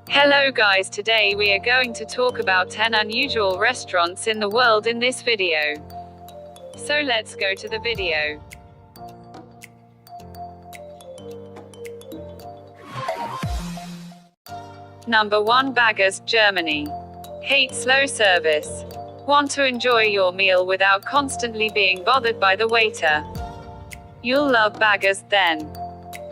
Hello guys, today we are going to talk about 10 unusual restaurants in the world in this video. So let's go to the video. Number 1, Baggers, Germany. Hate slow service. Want to enjoy your meal without constantly being bothered by the waiter? You'll love Baggers then.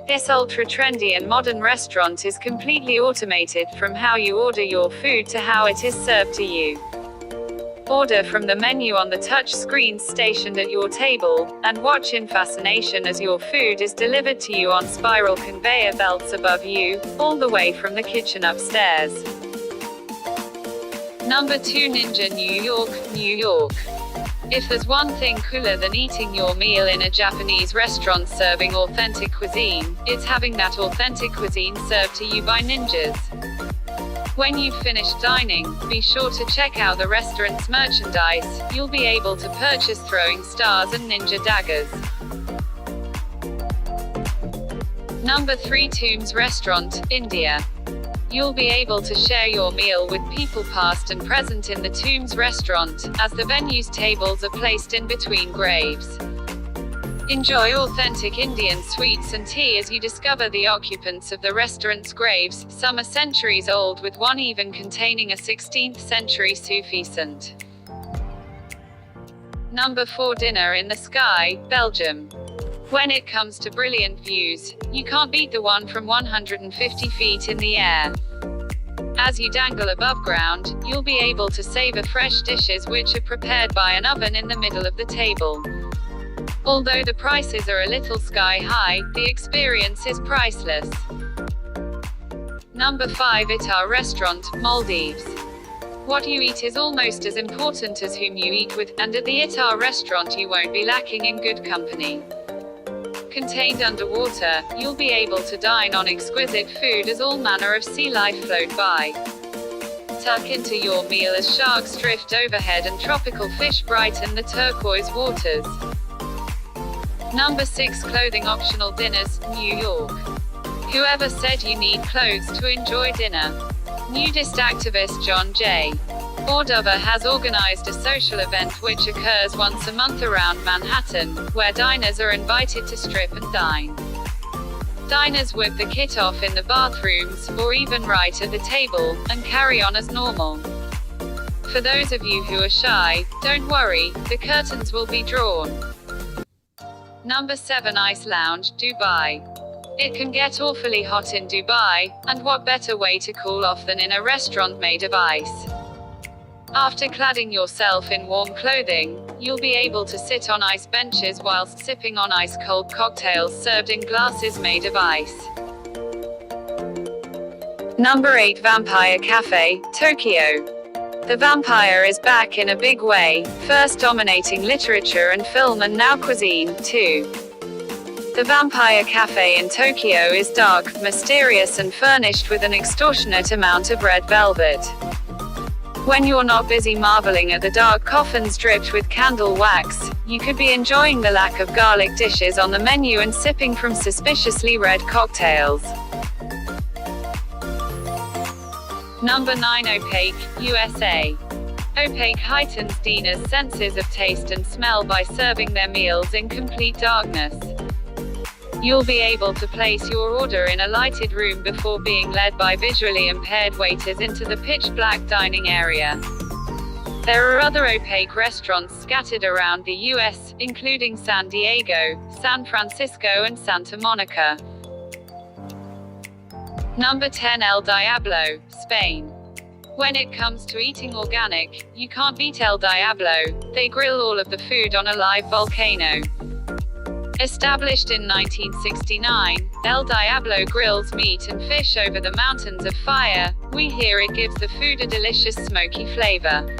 This ultra-trendy and modern restaurant is completely automated from how you order your food to how it is served to you. Order from the menu on the touch screens stationed at your table, and watch in fascination as your food is delivered to you on spiral conveyor belts above you, all the way from the kitchen upstairs. Number 2, Ninja, New York, New York. If there's one thing cooler than eating your meal in a Japanese restaurant serving authentic cuisine, it's having that authentic cuisine served to you by ninjas. When you've finished dining, be sure to check out the restaurant's merchandise. You'll be able to purchase throwing stars and ninja daggers. Number 3, Tombs Restaurant, India. You'll be able to share your meal with people past and present in the Tombs restaurant, as the venue's tables are placed in between graves. Enjoy authentic Indian sweets and tea as you discover the occupants of the restaurant's graves. Some are centuries old, with one even containing a 16th century Sufi saint. Number 4, Dinner in the Sky, Belgium. When it comes to brilliant views, you can't beat the one from 150 feet in the air. As you dangle above ground, you'll be able to savor fresh dishes which are prepared by an oven in the middle of the table. Although the prices are a little sky high, the experience is priceless. Number 5, Itar Restaurant, Maldives. What you eat is almost as important as whom you eat with, and at the Itar restaurant you won't be lacking in good company. Contained underwater, you'll be able to dine on exquisite food as all manner of sea life float by. Tuck into your meal as sharks drift overhead and tropical fish brighten the turquoise waters. Number 6, Clothing Optional Dinners, New York. Whoever said you need clothes to enjoy dinner? Nudist activist John J. Ordover has organized a social event which occurs once a month around Manhattan, where diners are invited to strip and dine. Diners whip the kit off in the bathrooms, or even right at the table, and carry on as normal. For those of you who are shy, don't worry, the curtains will be drawn. Number 7, Ice Lounge, Dubai. It can get awfully hot in Dubai, and what better way to cool off than in a restaurant made of ice? After cladding yourself in warm clothing, you'll be able to sit on ice benches whilst sipping on ice-cold cocktails served in glasses made of ice. Number 8, Vampire Cafe, Tokyo. The vampire is back in a big way, first dominating literature and film and now cuisine, too. The Vampire Cafe in Tokyo is dark, mysterious and furnished with an extortionate amount of red velvet. When you're not busy marveling at the dark coffins dripped with candle wax, you could be enjoying the lack of garlic dishes on the menu and sipping from suspiciously red cocktails. Number 9, Opaque, USA. Opaque heightens diners' senses of taste and smell by serving their meals in complete darkness. You'll be able to place your order in a lighted room before being led by visually impaired waiters into the pitch-black dining area. There are other Opaque restaurants scattered around the US, including San Diego, San Francisco and Santa Monica. Number 10, El Diablo, Spain. When it comes to eating organic, you can't beat El Diablo. They grill all of the food on a live volcano. Established in 1969, El Diablo grills meat and fish over the mountains of fire. We hear it gives the food a delicious smoky flavor.